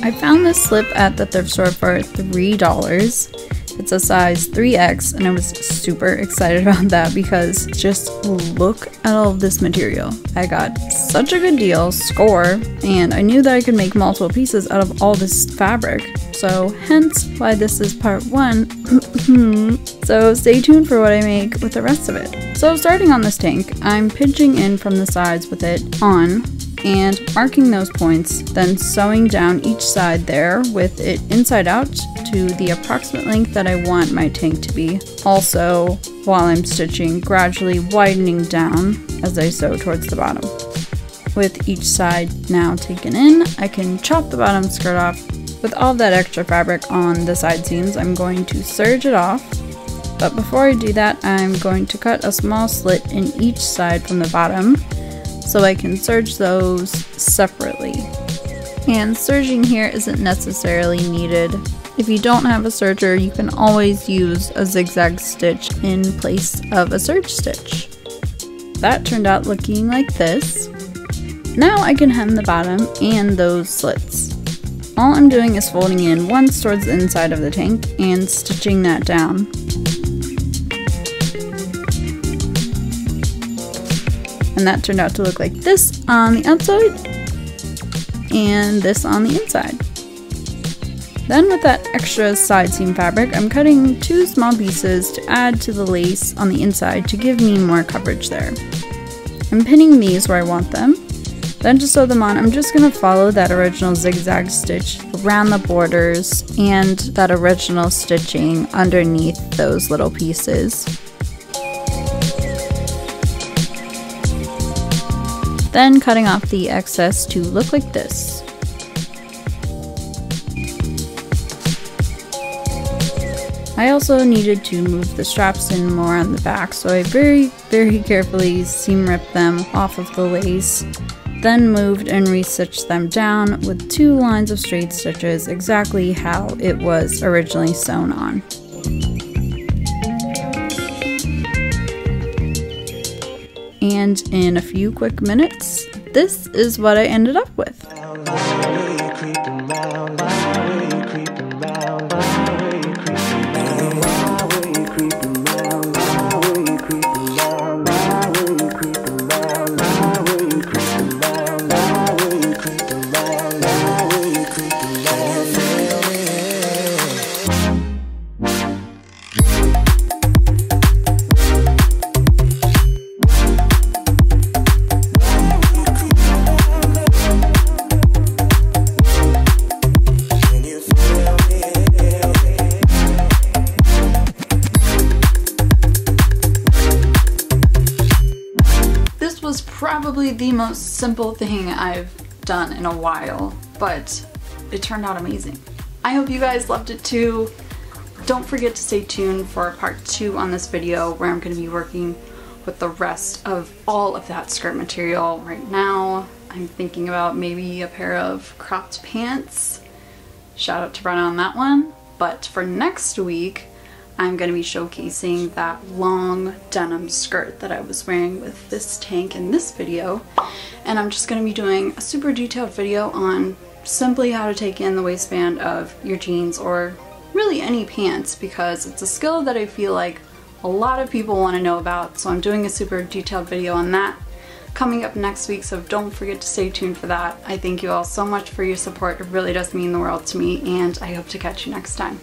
I found this slip at the thrift store for $3. It's a size 3X and I was super excited about that because just look at all of this material. I got such a good deal, score, and I knew that I could make multiple pieces out of all this fabric. So hence why this is part 1. So stay tuned for what I make with the rest of it. So starting on this tank, I'm pinching in from the sides with it on and marking those points, then sewing down each side there with it inside out to the approximate length that I want my tank to be. Also, while I'm stitching, gradually widening down as I sew towards the bottom. With each side now taken in, I can chop the bottom skirt off. With all that extra fabric on the side seams, I'm going to serge it off. But before I do that, I'm going to cut a small slit in each side from the bottom so I can serge those separately. And serging here isn't necessarily needed. If you don't have a serger, you can always use a zigzag stitch in place of a serge stitch. That turned out looking like this. Now I can hem the bottom and those slits. All I'm doing is folding in once towards the inside of the tank and stitching that down. And that turned out to look like this on the outside and this on the inside. Then with that extra side seam fabric, I'm cutting 2 small pieces to add to the lace on the inside to give me more coverage there. I'm pinning these where I want them. Then to sew them on, I'm just going to follow that original zigzag stitch around the borders and that original stitching underneath those little pieces. Then cutting off the excess to look like this. I also needed to move the straps in more on the back, so I very carefully seam ripped them off of the lace, then moved and re-stitched them down with 2 lines of straight stitches exactly how it was originally sewn on. And in a few quick minutes, this is what I ended up with. Was probably the most simple thing I've done in a while, but it turned out amazing. I hope you guys loved it too. Don't forget to stay tuned for part 2 on this video where I'm going to be working with the rest of all of that skirt material. Right now I'm thinking about maybe a pair of cropped pants. Shout out to Brenna on that one. But for next week, I'm going to be showcasing that long denim skirt that I was wearing with this tank in this video. And I'm just going to be doing a super detailed video on simply how to take in the waistband of your jeans or really any pants, because it's a skill that I feel like a lot of people want to know about. So I'm doing a super detailed video on that coming up next week, so don't forget to stay tuned for that. I thank you all so much for your support. It really does mean the world to me, and I hope to catch you next time.